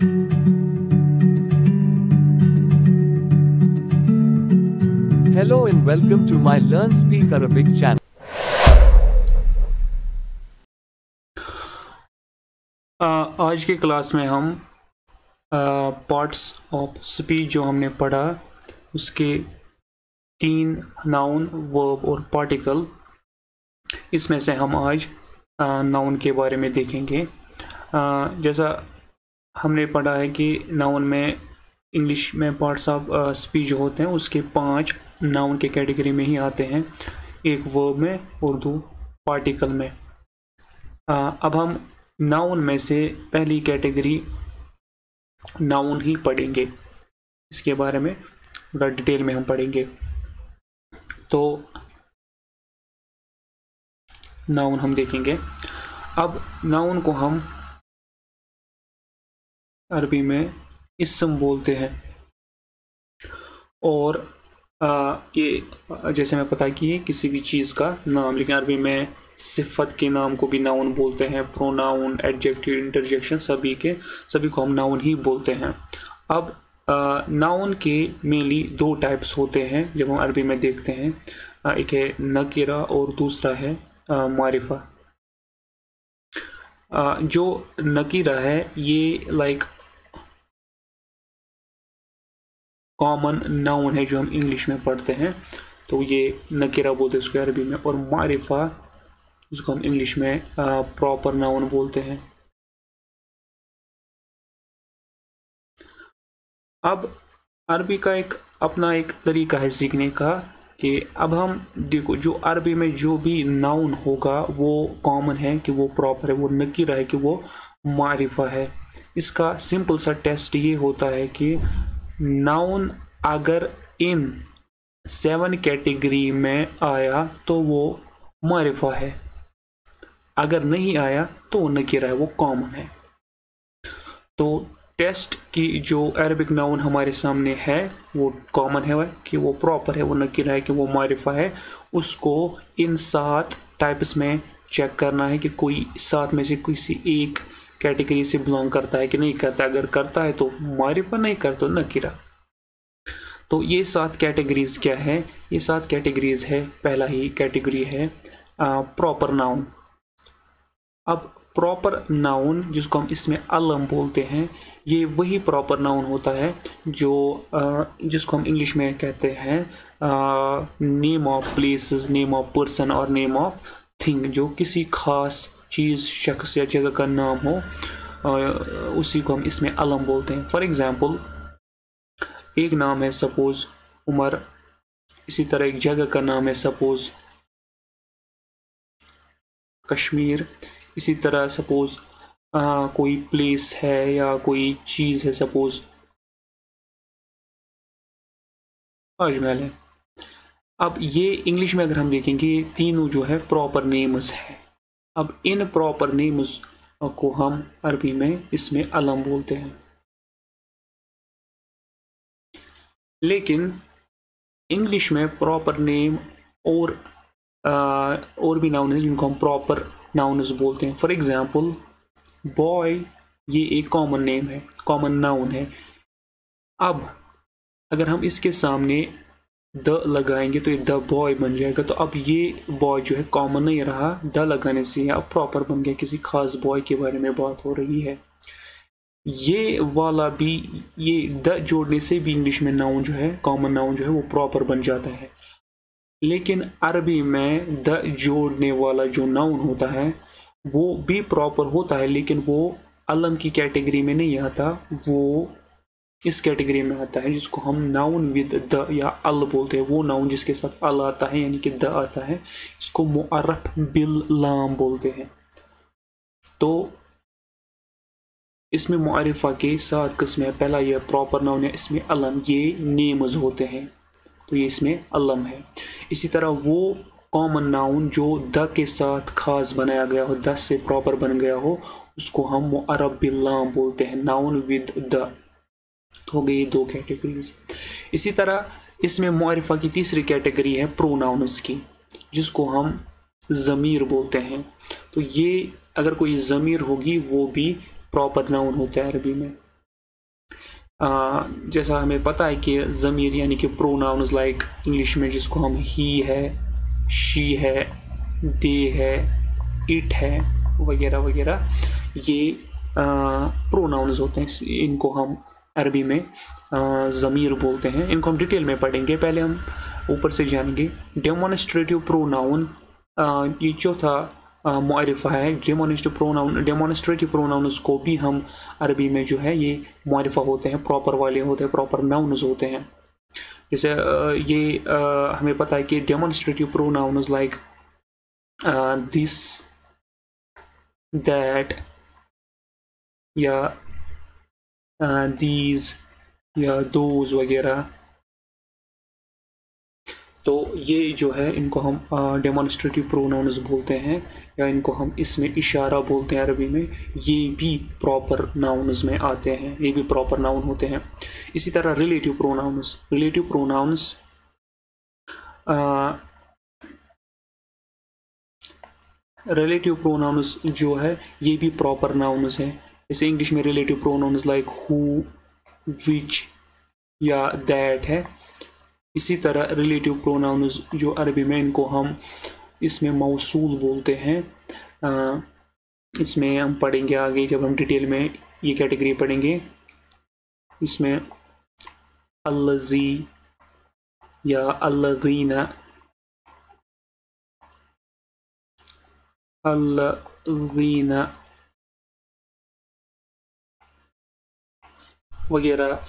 Hello and welcome to my Learn Speak Arabic channel. आज के class में हम पार्ट्स ऑफ स्पीच जो हमने पढ़ा उसके 3 नाउन, वर्ब और पार्टिकल, इसमें से हम आज नाउन के बारे में देखेंगे। जैसा हमने पढ़ा है कि नाउन में इंग्लिश में पार्ट्स ऑफ स्पीच जो होते हैं उसके 5 नाउन के कैटेगरी में ही आते हैं, एक वर्ब में और 2 पार्टिकल में। अब हम नाउन में से पहली कैटेगरी नाउन ही पढ़ेंगे, इसके बारे में थोड़ा डिटेल में हम पढ़ेंगे। तो नाउन हम देखेंगे। अब नाउन को हम अरबी में इस्म बोलते हैं, और ये जैसे मैं पता कि ये किसी भी चीज़ का नाम, लेकिन अरबी में सिफत के नाम को भी नाउन बोलते हैं, प्रोनाउन, एडजेक्टिव, इंटरजेक्शन, सभी को हम नाउन ही बोलते हैं। अब नाउन के मेनली 2 टाइप्स होते हैं जब हम अरबी में देखते हैं, एक है नकीरा और दूसरा है मारिफा। जो नकीरा है ये लाइक कॉमन नाउन है जो हम इंग्लिश में पढ़ते हैं, तो ये नकीरा बोलते हैं उसको अरबी में, और मारिफा जिसको हम इंग्लिश में प्रॉपर नाउन बोलते हैं। अब अरबी का एक अपना एक तरीका है सीखने का कि अब हम देखो जो अरबी में जो भी नाउन होगा वो कॉमन है कि वो प्रॉपर है, वो नकीरा है कि वो मारिफा है। इसका सिंपल सा टेस्ट ये होता है कि नाउन अगर इन 7 कैटेगरी में आया तो वो मारिफा है, अगर नहीं आया तो वो नकीरा है, वो कॉमन है। तो टेस्ट की जो अरबिक नाउन हमारे सामने है वो कॉमन है कि वो प्रॉपर है, वो नकीरा है कि वो मारिफा है। उसको इन 7 टाइप्स में चेक करना है कि कोई 7 में से किसी एक कैटेगरी से बिलोंग करता है कि नहीं करता। अगर करता है तो मारिफा, नहीं करता तो नकीरा। तो ये 7 कैटेगरीज क्या है? ये 7 कैटेगरीज है। पहला ही कैटेगरी है प्रॉपर नाउन। अब प्रॉपर नाउन जिसको हम इसमें अलम बोलते हैं, ये वही प्रॉपर नाउन होता है जो जिसको हम इंग्लिश में कहते हैं name of places, name of person और नेम ऑफ थिंग। जो किसी खास चीज़, शख्स या जगह का नाम हो, उसी को हम इसमें अलम बोलते हैं। फॉर एग्जांपल एक नाम है सपोज उमर, इसी तरह एक जगह का नाम है सपोज कश्मीर, इसी तरह सपोज कोई प्लेस है या कोई चीज़ है सपोज ताजमहल है। अब ये इंग्लिश में अगर हम देखेंगे तीनों जो है प्रॉपर नेम्स है। अब इन प्रॉपर नेम्स को हम अरबी में इसमें अलम बोलते हैं। लेकिन इंग्लिश में प्रॉपर नेम और भी नाउन है जिनको हम प्रॉपर नाउन्स बोलते हैं। फॉर एग्जांपल बॉय, ये एक कॉमन नेम है, कॉमन नाउन है। अब अगर हम इसके सामने द लगाएंगे तो ये द बॉय बन जाएगा। तो अब ये बॉय जो है कॉमन नहीं रहा, द लगाने से अब प्रॉपर बन गया, किसी खास बॉय के बारे में बात हो रही है। ये वाला भी, ये द जोड़ने से भी इंग्लिश में नाउन जो है, कॉमन नाउन जो है वो प्रॉपर बन जाता है। लेकिन अरबी में द जोड़ने वाला जो नाउन होता है वो भी प्रॉपर होता है, लेकिन वो अलम की कैटेगरी में नहीं आता, वो इस कैटेगरी में आता है जिसको हम नाउन विद द या अल बोलते हैं। वो नाउन जिसके साथ अल आता है यानी कि द आता है, इसको मुअर्रफ बिल लाम बोलते हैं। तो इसमें मुअर्रिफा के 7 किस्में है। पहला ये प्रॉपर नाउन है, इसमें अलम, ये नेम्स होते हैं, तो ये इसमें अलम है। इसी तरह वो कॉमन नाउन जो द के साथ खास बनाया गया हो, द से प्रॉपर बन गया हो, उसको हम मुअर्रफ बिल लाम बोलते हैं, नाउन विद द। तो हो गई 2 कैटेगरीज। इसी तरह इसमें मुअर्रिफा की तीसरी कैटेगरी है प्रोनाउंस की, जिसको हम ज़मीर बोलते हैं। तो ये अगर कोई ज़मीर होगी वो भी प्रॉपर नाउन होता है अरबी में। जैसा हमें पता है कि ज़मीर यानी कि प्रोनाउन्स लाइक इंग्लिश में जिसको हम ही है, शी है, दे है, इट है वगैरह वगैरह, ये प्रोनाउन्स होते हैं। इनको हम अरबी में ज़मीर बोलते हैं। इनको हम डिटेल में पढ़ेंगे, पहले हम ऊपर से जानेंगे। डेमोन्स्ट्रेटिव प्रोनाउन, ये चौथा मुआरिफा है। डेमोन्स्ट्रेटिव प्रोनाउन्स को भी हम अरबी में जो है ये मुआरिफा होते हैं, प्रॉपर वाले होते हैं, प्रॉपर नाउन्स होते हैं। जैसे ये हमें पता है कि demonstrative pronounce like this, that या दीज या दोज वगैरह, तो ये जो है इनको हम डेमोन्स्ट्रेटिव प्रोनाउन्स बोलते हैं, या इनको हम इसमें इशारा बोलते हैं अरबी में। ये भी प्रॉपर नाउन्स में आते हैं, ये भी प्रॉपर नाउन होते हैं। इसी तरह रिलेटिव प्रोनाउन्स जो है ये भी प्रॉपर नाउन्स हैं। जैसे इंग्लिश में रिलेटिव प्रोनाउन्स लाइक हु, विच या दैट है। इसी तरह रिलेटिव प्रोनाउन्स जो अरबी में, इनको हम इसमें मौसूल बोलते हैं। इसमें हम पढ़ेंगे आगे जब हम डिटेल में ये कैटेगरी पढ़ेंगे। इसमें अल्लज़ी या अल्लज़ीना, अल्लज़ीना वगैरह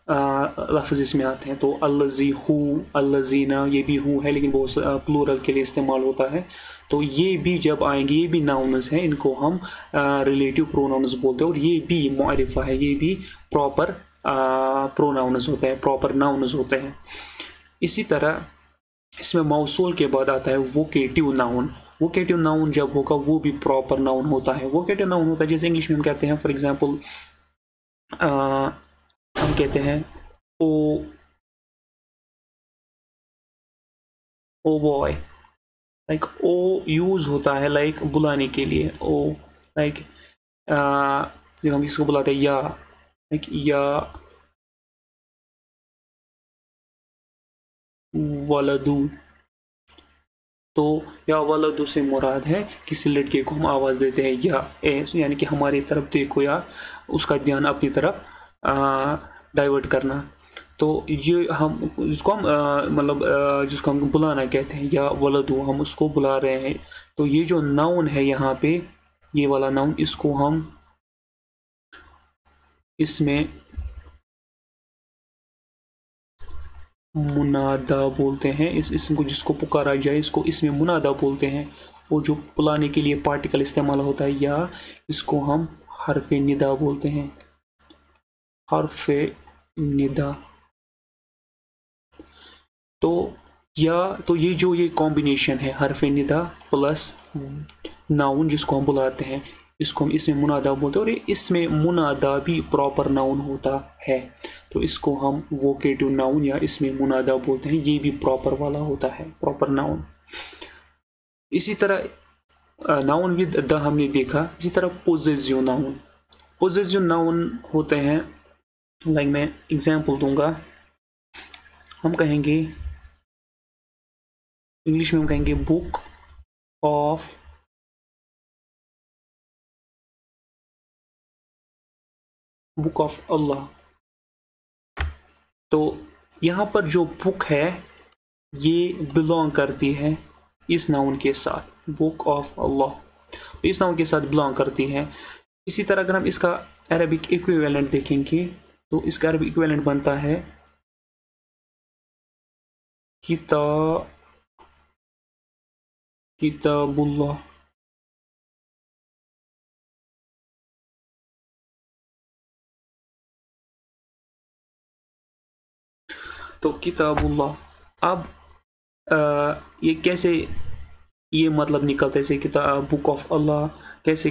लफ्ज़ इसमें आते हैं। तो अल्लज़ी, हु, अल्लज़ीना, ये भी हु है लेकिन बहुत प्लूरल के लिए इस्तेमाल होता है। तो ये भी जब आएंगे, ये भी नाउन्स हैं, इनको हम रिलेटिव प्रोनाउन्स बोलते हैं। और ये भी मुआरिफा है, ये भी प्रॉपर प्रोनाउन्स होते हैं, प्रॉपर नाउन्स होते हैं। इसी तरह इसमें मौसूल के बाद आता है वोकेटिव नाउन। वोकेटिव नाउन जब होगा वो भी प्रॉपर नाउन होता है। वोकेटिव नाउन होता है जैसे इंग्लिश में हम कहते हैं, फॉर एग्जाम्पल हम कहते हैं oh boy, like oh use होता है लाइक बुलाने के लिए। ओ लाइक जब हम इसको बुलाते हैं या, लाइक या वलदू, तो या वलदू से मुराद है किसी लड़के को हम आवाज़ देते हैं या ए, यानी कि हमारी तरफ देखो, या उसका ध्यान अपनी तरफ डाइवर्ट करना। तो ये हम जिसको हम मतलब जिसको हम बुलाना कहते हैं, या वलदू, हम उसको बुला रहे हैं। तो ये जो नाउन है यहाँ पे, ये वाला नाउन, इसको हम इसमें मुनादा बोलते हैं। इस इसम को जिसको पुकारा जाए इसको इसमें मुनादा बोलते हैं। और जो बुलाने के लिए पार्टिकल इस्तेमाल होता है या, इसको हम हरफे निदा बोलते हैं, हरफे निदा। तो या तो ये जो ये कॉम्बिनेशन है हरफे निदा प्लस नाउन जिसको हम बुलाते हैं, इसको हम इसमें मुनादा बोलते हैं। और इसमें मुनादा भी प्रॉपर नाउन होता है, तो इसको हम वोकेटिव नाउन या इसमें मुनादा बोलते हैं। ये भी प्रॉपर वाला होता है, प्रॉपर नाउन। इसी तरह नाउन विद द हमने देखा। इसी तरह पोजेसिव नाउन, पोजेसिव नाउन होते हैं, लाइक मैं एग्जाम्पल दूंगा। हम कहेंगे इंग्लिश में हम कहेंगे बुक ऑफ अल्लाह। तो यहाँ पर जो बुक है ये बिलोंग करती है इस नाउन के साथ, बुक ऑफ अल्लाह इस नाउन के साथ बिलोंग करती है। इसी तरह अगर हम इसका अरबिक इक्विवेलेंट देखेंगे तो इसका अरबिक इक्विवेलेंट बनता है किताबुल्लाह। तो किताबुल्लाह। अब ये कैसे ये मतलब निकलता है, जैसे किताब बुक ऑफ अल्लाह, कैसे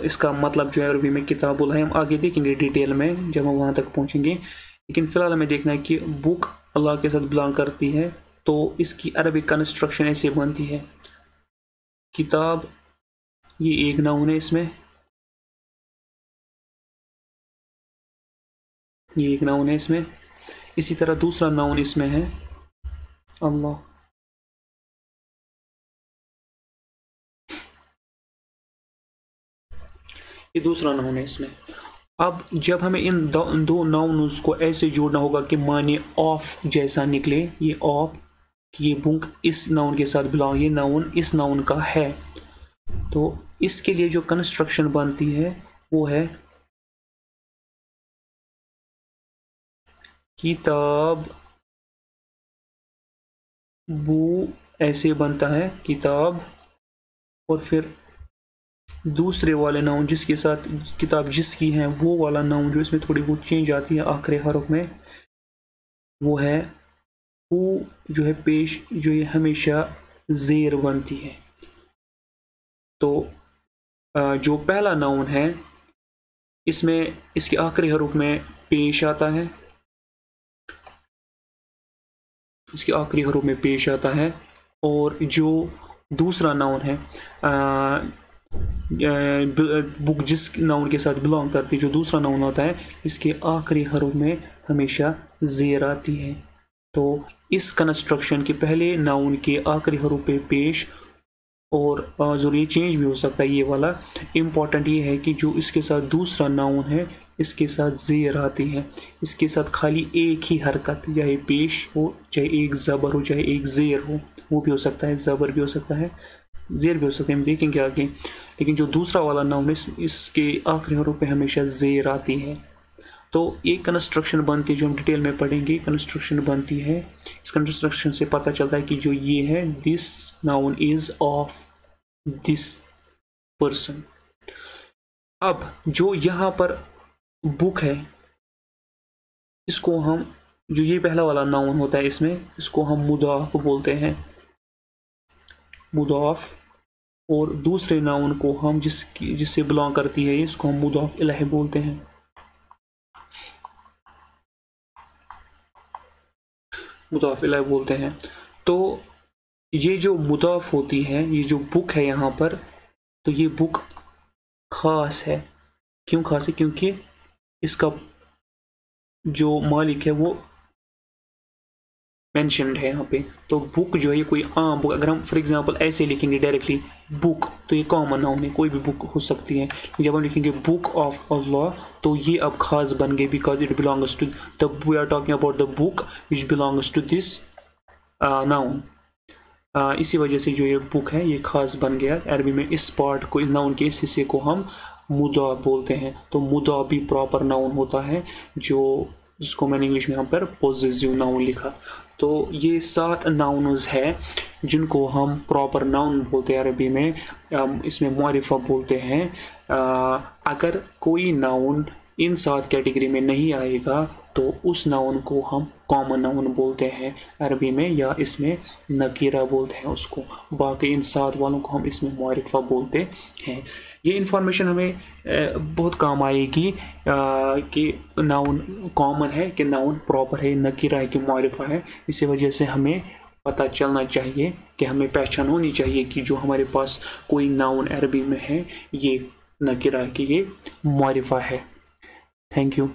इसका मतलब जो है अरबी में किताबुल्लाह है। हम आगे देखेंगे डिटेल में जब हम वहाँ तक पहुँचेंगे, लेकिन फ़िलहाल हमें देखना है कि बुक अल्लाह के साथ बिलोंग करती है, तो इसकी अरबिक कंस्ट्रक्शन ऐसे बनती है। किताब ये एक नाउन है, इसमें ये एक नाउन है इसमें। इसी तरह दूसरा नाउन इसमें है अल्लाह। ये दूसरा नाउन है इसमें। अब जब हमें इन दो नाउन्स को ऐसे जोड़ना होगा कि माने ऑफ जैसा निकले, ये ऑफ कि ये बुक इस नाउन के साथ बिलोंग, ये नाउन इस नाउन का है, तो इसके लिए जो कंस्ट्रक्शन बनती है वो है किताब बू, ऐसे बनता है किताब, और फिर दूसरे वाले नाउन जिसके साथ किताब जिसकी है वो वाला नाउन जो इसमें थोड़ी बहुत चेंज आती है आखिरी हरफ में, वो है वो जो है पेश, जो ये हमेशा जेर बनती है। तो जो पहला नाउन है इसमें इसके आखिरी हरफ में पेश आता है, इसके आखिरी हरफ में पेश आता है, और जो दूसरा नाउन है बुक जिस नाउन के साथ बिलोंग करती है, जो दूसरा नाउन होता है इसके आखिरी हरफ में हमेशा जेर आती है। तो इस कंस्ट्रक्शन के पहले नाउन के आखिरी हरफ पे पेश, और ज़रूर ये चेंज भी हो सकता है ये वाला। इम्पॉर्टेंट ये है कि जो इसके साथ दूसरा नाउन है इसके साथ जेर आती है, इसके साथ खाली एक ही हरकत, चाहे पेश हो, चाहे एक ज़बर हो, चाहे एक जेर हो, वो भी हो सकता है, ज़बर भी हो सकता है, जेर भी हो सकता है, हम देखेंगे आगे। लेकिन जो दूसरा वाला नाउन है इसके आखिरी हरफ पे हमेशा जेर आती है। तो एक कंस्ट्रक्शन बनती है जो हम डिटेल में पढ़ेंगे, कंस्ट्रक्शन बनती है। इस कंस्ट्रक्शन से पता चलता है कि जो ये है this noun is of this person. अब जो यहाँ पर बुक है इसको हम, जो ये पहला वाला नाउन होता है इसमें, इसको हम मुदाफ बोलते हैं, मुदाफ, और दूसरे नाउन को हम जिससे बिलोंग करती है इसको हम मुदाफ इलैह बोलते हैं। मुदाफ इलैह बोलते हैं। तो ये जो मुदाफ होती है, ये जो बुक है यहाँ पर, तो ये बुक खास है। क्यों खास है? क्योंकि इसका जो मालिक है वो मेंशन्ड है यहाँ पे। तो बुक जो है ये कोई आम बुक, अगर हम फॉर एग्जांपल ऐसे लिखेंगे डायरेक्टली बुक, तो ये कॉमन नाउन है, कोई भी बुक हो सकती है। जब हम लिखेंगे बुक ऑफ अल्लाह तो ये अब खास बन गई, because it belongs to the, we are talking about the book which belongs to this noun. इसी वजह से जो ये बुक है ये खास बन गया। अरबी में इस पार्ट को, इस नाउन के इस हिस्से को हम मुदाफ बोलते हैं। तो मुदाफ भी प्रॉपर नाउन होता है, जो जिसको मैंने इंग्लिश में यहाँ पर पॉसेसिव नाउन लिखा। तो ये 7 नाउन्स है जिनको हम प्रॉपर नाउन बोलते हैं अरबी में। इसमें मुआरिफा बोलते हैं। अगर कोई नाउन इन 7 कैटेगरी में नहीं आएगा तो उस नाउन को हम कॉमन नाउन बोलते हैं अरबी में, या इसमें नकीरा बोलते हैं उसको। बाकी इन 7 वालों को हम इसमें मुआरिफा बोलते हैं। ये इन्फॉर्मेशन हमें बहुत काम आएगी कि नाउन कॉमन है कि नाउन प्रॉपर है, नकीरा है कि मुआरिफा है। इसी वजह से हमें पता चलना चाहिए कि हमें पहचान होनी चाहिए कि जो हमारे पास कोई नाउन अरबी में है ये नकीरा है कि ये मुआरिफा है। Thank you.